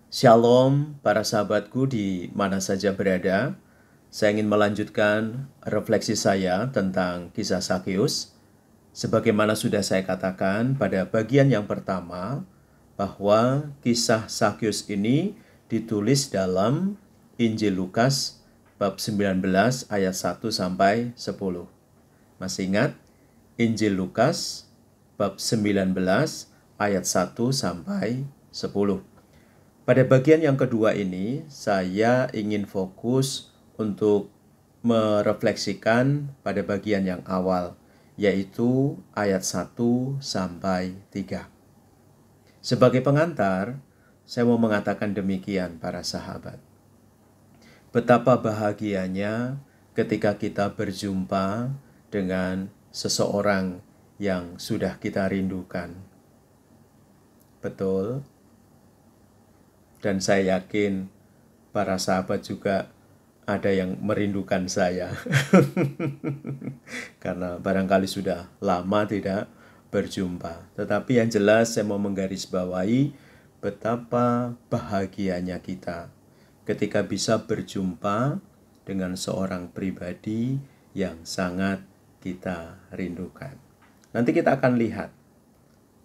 Shalom para sahabatku di mana saja berada. Saya ingin melanjutkan refleksi saya tentang kisah Sakeus. Sebagaimana sudah saya katakan pada bagian yang pertama, bahwa kisah Sakeus ini ditulis dalam Injil Lukas bab 19 ayat 1 sampai 10. Masih ingat? Injil Lukas bab 19 ayat 1 sampai 10. Pada bagian yang kedua ini, saya ingin fokus untuk merefleksikan pada bagian yang awal, yaitu ayat 1 sampai 3. Sebagai pengantar, saya mau mengatakan demikian para sahabat. Betapa bahagianya ketika kita berjumpa dengan seseorang yang sudah kita rindukan. Betul? Dan saya yakin para sahabat juga ada yang merindukan saya. Karena barangkali sudah lama tidak berjumpa. Tetapi yang jelas saya mau menggarisbawahi betapa bahagianya kita ketika bisa berjumpa dengan seorang pribadi yang sangat kita rindukan. Nanti kita akan lihat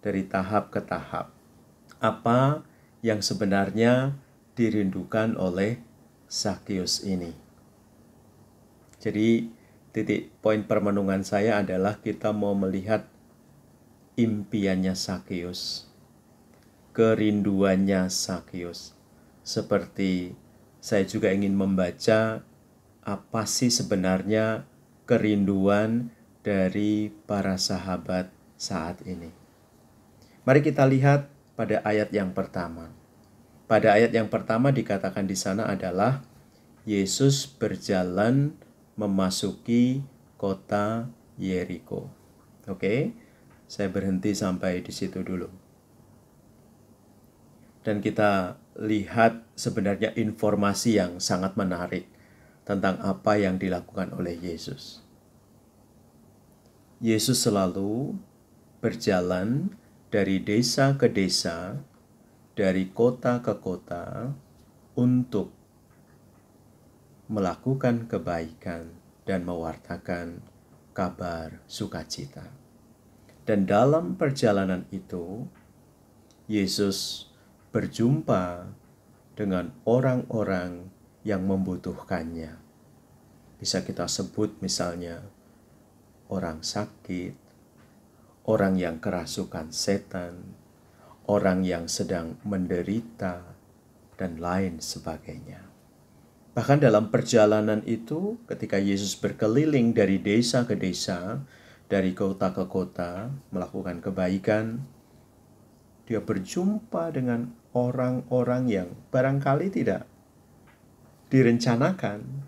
dari tahap ke tahap apa yang sebenarnya dirindukan oleh Sakeus ini. Jadi titik poin permenungan saya adalah kita mau melihat impiannya Sakeus, kerinduannya Sakeus. Seperti saya juga ingin membaca apa sih sebenarnya kerinduan dari para sahabat saat ini. Mari kita lihat pada ayat yang pertama. Pada ayat yang pertama dikatakan di sana adalah Yesus berjalan memasuki kota Yeriko. Oke, saya berhenti sampai di situ dulu. Dan kita lihat sebenarnya informasi yang sangat menarik tentang apa yang dilakukan oleh Yesus. Yesus selalu berjalan dari desa ke desa, dari kota ke kota, untuk melakukan kebaikan dan mewartakan kabar sukacita. Dan dalam perjalanan itu, Yesus berjumpa dengan orang-orang yang membutuhkannya. Bisa kita sebut misalnya orang sakit, orang yang kerasukan setan, orang yang sedang menderita, dan lain sebagainya. Bahkan dalam perjalanan itu, ketika Yesus berkeliling dari desa ke desa, dari kota ke kota, melakukan kebaikan, dia berjumpa dengan orang-orang yang barangkali tidak direncanakan.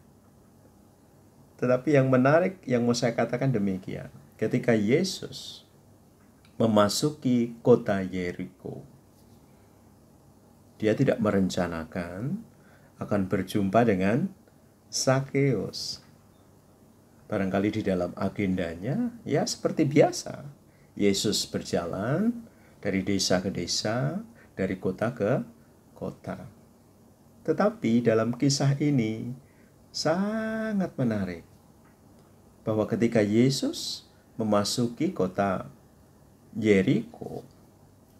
Tetapi yang menarik, yang mau saya katakan demikian. Ketika Yesus memasuki kota Yeriko, dia tidak merencanakan akan berjumpa dengan Sakeus. Barangkali di dalam agendanya, ya seperti biasa. Yesus berjalan dari desa ke desa, dari kota ke kota. Tetapi dalam kisah ini sangat menarik bahwa ketika Yesus memasuki kota Yeriko,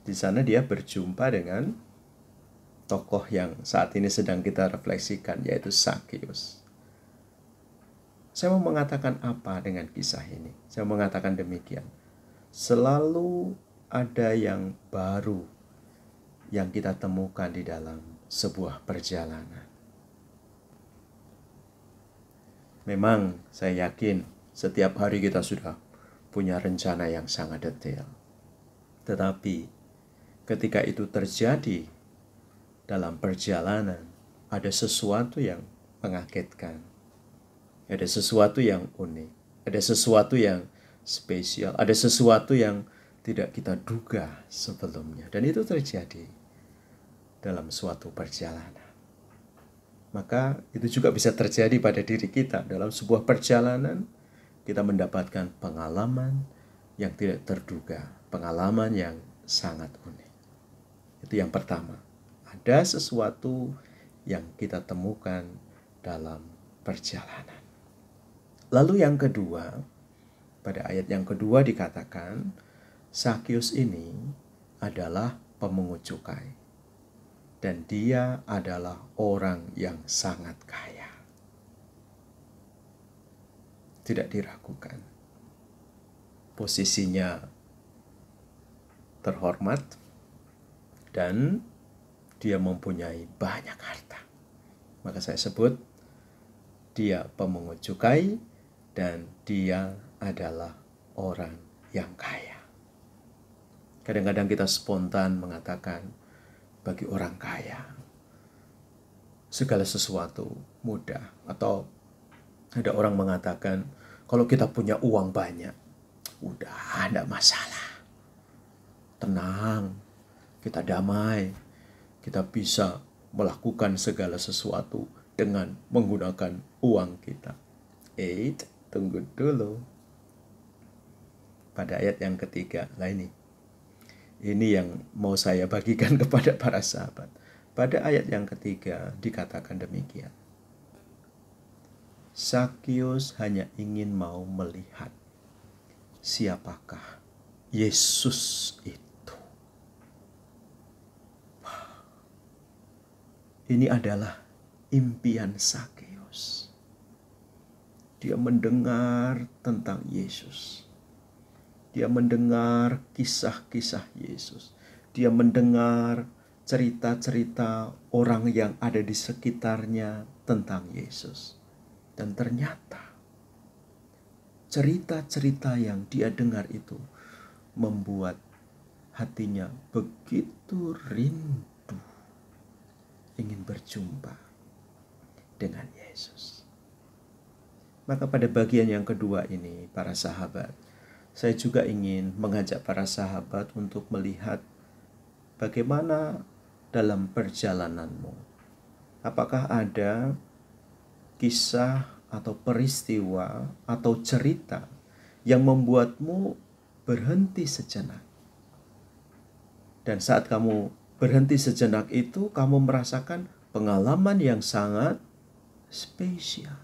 di sana dia berjumpa dengan tokoh yang saat ini sedang kita refleksikan, yaitu Sakeus. Saya mau mengatakan apa dengan kisah ini? Saya mau mengatakan demikian. Selalu ada yang baru yang kita temukan di dalam sebuah perjalanan. Memang saya yakin setiap hari kita sudah punya rencana yang sangat detail. Tetapi ketika itu terjadi dalam perjalanan, ada sesuatu yang mengagetkan. Ada sesuatu yang unik. Ada sesuatu yang spesial. Ada sesuatu yang tidak kita duga sebelumnya. Dan itu terjadi dalam suatu perjalanan. Maka itu juga bisa terjadi pada diri kita. Dalam sebuah perjalanan, kita mendapatkan pengalaman yang tidak terduga. Pengalaman yang sangat unik. Itu yang pertama. ada sesuatu yang kita temukan dalam perjalanan. Lalu yang kedua, pada ayat yang kedua dikatakan, Sakius ini adalah pemungut cukai. Dan dia adalah orang yang sangat kaya. Tidak diragukan. Posisinya terhormat dan dia mempunyai banyak harta. Maka saya sebut dia pemungut cukai dan dia adalah orang yang kaya. Kadang-kadang kita spontan mengatakan, bagi orang kaya, segala sesuatu mudah. Atau ada orang mengatakan, kalau kita punya uang banyak, udah tidak masalah. Tenang, kita damai, kita bisa melakukan segala sesuatu dengan menggunakan uang kita. Tunggu dulu. Pada ayat yang ketiga, ini yang mau saya bagikan kepada para sahabat. Pada ayat yang ketiga dikatakan demikian. Sakius hanya ingin mau melihat siapakah Yesus itu. Ini adalah impian Sakius. Dia mendengar tentang Yesus. Dia mendengar kisah-kisah Yesus. Dia mendengar cerita-cerita orang yang ada di sekitarnya tentang Yesus. Dan ternyata cerita-cerita yang dia dengar itu membuat hatinya begitu rindu ingin berjumpa dengan Yesus. Maka pada bagian yang kedua ini, para sahabat, saya juga ingin mengajak para sahabat untuk melihat bagaimana dalam perjalananmu. Apakah ada kisah atau peristiwa atau cerita yang membuatmu berhenti sejenak. Dan saat kamu berhenti sejenak itu, kamu merasakan pengalaman yang sangat spesial.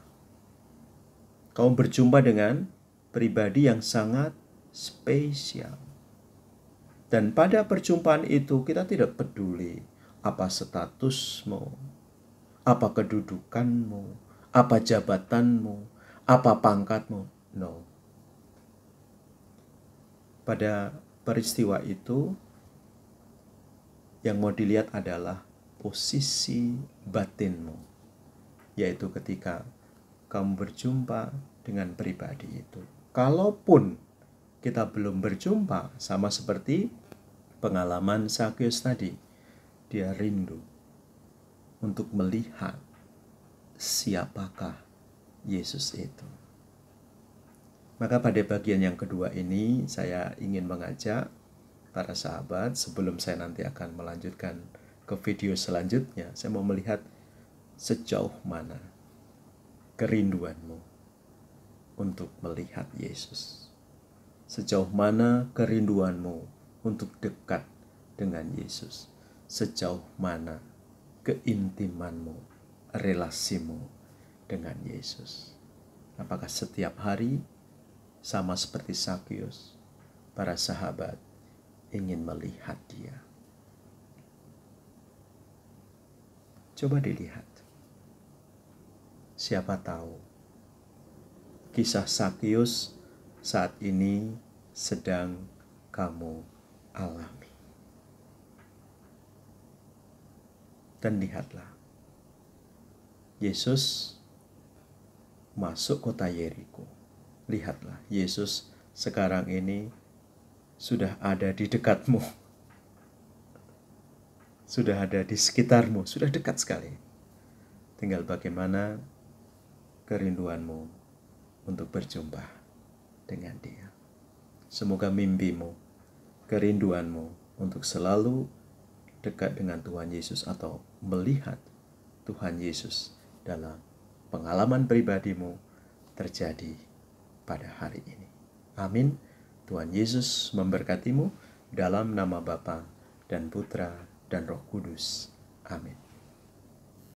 Kamu berjumpa dengan pribadi yang sangat spesial. Dan pada perjumpaan itu kita tidak peduli apa statusmu, apa kedudukanmu, apa jabatanmu, apa pangkatmu. No. Pada peristiwa itu yang mau dilihat adalah posisi batinmu, yaitu ketika kamu berjumpa dengan pribadi itu. Kalaupun kita belum berjumpa, sama seperti pengalaman Sakius tadi, dia rindu untuk melihat siapakah Yesus itu. Maka pada bagian yang kedua ini saya ingin mengajak para sahabat, sebelum saya nanti akan melanjutkan ke video selanjutnya, saya mau melihat sejauh mana kerinduanmu untuk melihat Yesus. Sejauh mana kerinduanmu untuk dekat dengan Yesus. Sejauh mana keintimanmu, relasimu dengan Yesus. Apakah setiap hari sama seperti Sakius, para sahabat ingin melihat dia? Coba dilihat. Siapa tahu kisah Sakius saat ini sedang kamu alami. Dan lihatlah, Yesus masuk kota Yeriko. Lihatlah, Yesus sekarang ini sudah ada di dekatmu. Sudah ada di sekitarmu, sudah dekat sekali. Tinggal bagaimana kerinduanmu untuk berjumpa dengan dia. Semoga mimpimu, kerinduanmu untuk selalu dekat dengan Tuhan Yesus atau melihat Tuhan Yesus dalam pengalaman pribadimu terjadi pada hari ini. Amin. Tuhan Yesus memberkatimu dalam nama Bapa dan Putra dan Roh Kudus. Amin.